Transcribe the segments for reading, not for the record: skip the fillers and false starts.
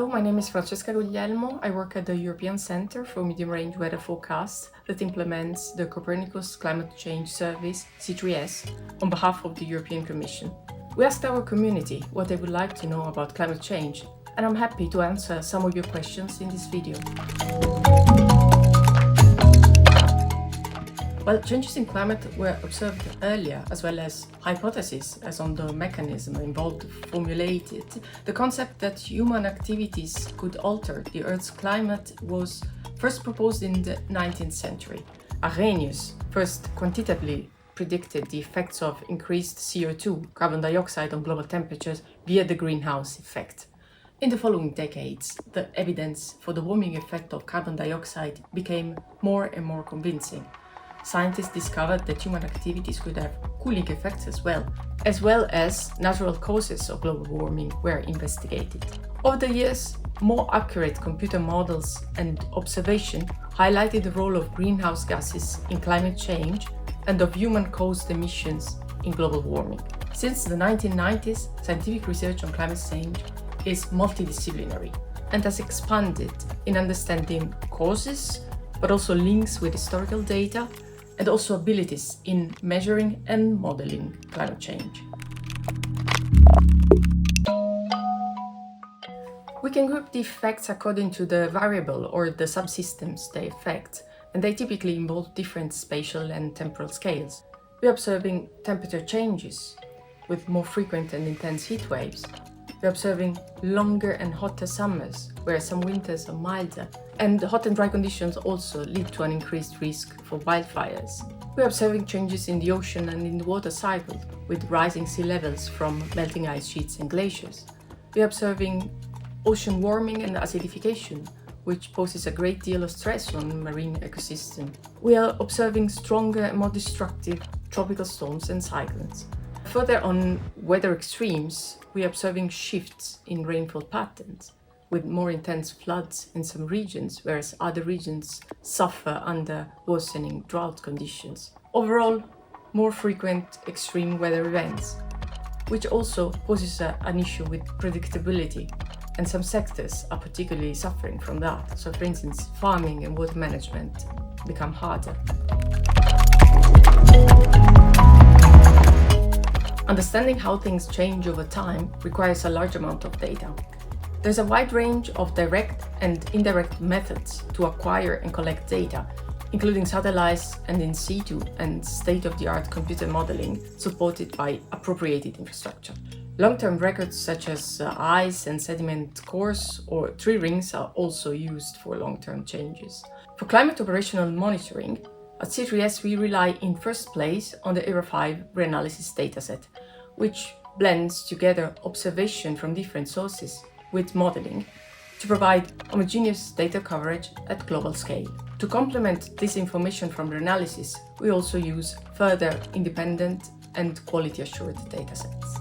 Hello, my name is Francesca Guglielmo. I work at the European Centre for Medium-Range Weather Forecasts that implements the Copernicus Climate Change Service, C3S, on behalf of the European Commission. We asked our community what they would like to know about climate change, and I'm happy to answer some of your questions in this video. Well, changes in climate were observed earlier, as well as hypotheses as on the mechanism involved formulated. The concept that human activities could alter the Earth's climate was first proposed in the 19th century. Arrhenius first quantitatively predicted the effects of increased CO2, carbon dioxide, on global temperatures via the greenhouse effect. In the following decades, the evidence for the warming effect of carbon dioxide became more and more convincing. Scientists discovered that human activities could have cooling effects as well as natural causes of global warming were investigated. Over the years, more accurate computer models and observation highlighted the role of greenhouse gases in climate change and of human-caused emissions in global warming. Since the 1990s, scientific research on climate change is multidisciplinary and has expanded in understanding causes, but also links with historical data, and also abilities in measuring and modeling climate change. We can group the effects according to the variable or the subsystems they affect, and they typically involve different spatial and temporal scales. We're observing temperature changes with more frequent and intense heat waves. We're observing longer and hotter summers, whereas some winters are milder. And hot and dry conditions also lead to an increased risk for wildfires. We're observing changes in the ocean and in the water cycle, with rising sea levels from melting ice sheets and glaciers. We're observing ocean warming and acidification, which poses a great deal of stress on marine ecosystems. We are observing stronger and more destructive tropical storms and cyclones. Further on weather extremes, we are observing shifts in rainfall patterns, with more intense floods in some regions, whereas other regions suffer under worsening drought conditions. Overall, more frequent extreme weather events, which also poses an issue with predictability, and some sectors are particularly suffering from that. So, for instance, farming and water management become harder. Understanding how things change over time requires a large amount of data. There's a wide range of direct and indirect methods to acquire and collect data, including satellites and in situ and state-of-the-art computer modeling supported by appropriated infrastructure. Long-term records such as ice and sediment cores or tree rings are also used for long-term changes. For climate operational monitoring, at C3S we rely in first place on the ERA5 reanalysis dataset, which blends together observation from different sources with modeling to provide homogeneous data coverage at global scale. To complement this information from reanalysis, we also use further independent and quality-assured datasets.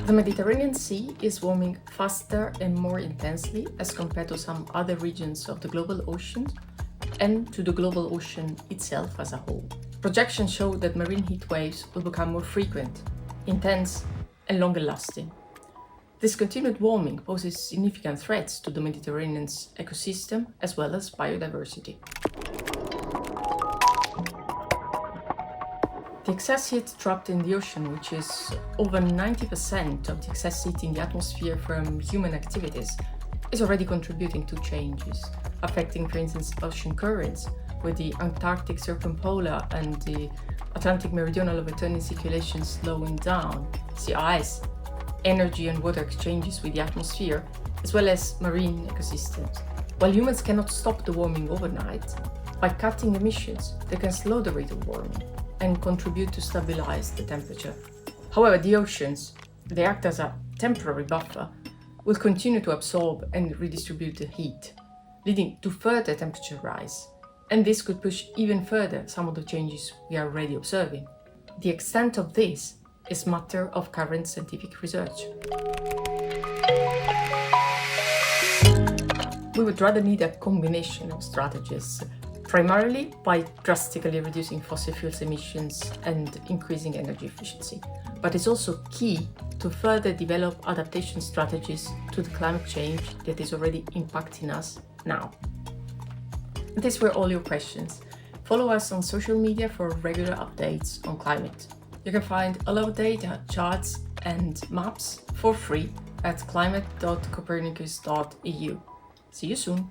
The Mediterranean Sea is warming faster and more intensely as compared to some other regions of the global ocean and to the global ocean itself as a whole. Projections show that marine heat waves will become more frequent, intense, and longer lasting. This continued warming poses significant threats to the Mediterranean's ecosystem as well as biodiversity. The excess heat trapped in the ocean, which is over 90% of the excess heat in the atmosphere from human activities, is already contributing to changes, affecting, for instance, ocean currents, with the Antarctic circumpolar and the Atlantic meridional overturning circulation slowing down, sea ice, energy and water exchanges with the atmosphere, as well as marine ecosystems. While humans cannot stop the warming overnight, by cutting emissions, they can slow the rate of warming and contribute to stabilize the temperature. However, the oceans, they act as a temporary buffer, will continue to absorb and redistribute the heat, leading to further temperature rise. And this could push even further some of the changes we are already observing. The extent of this is matter of current scientific research. We would rather need a combination of strategies primarily by drastically reducing fossil fuels emissions and increasing energy efficiency. But it's also key to further develop adaptation strategies to the climate change that is already impacting us now. These were all your questions. Follow us on social media for regular updates on climate. You can find a lot of data, charts and maps for free at climate.copernicus.eu. See you soon!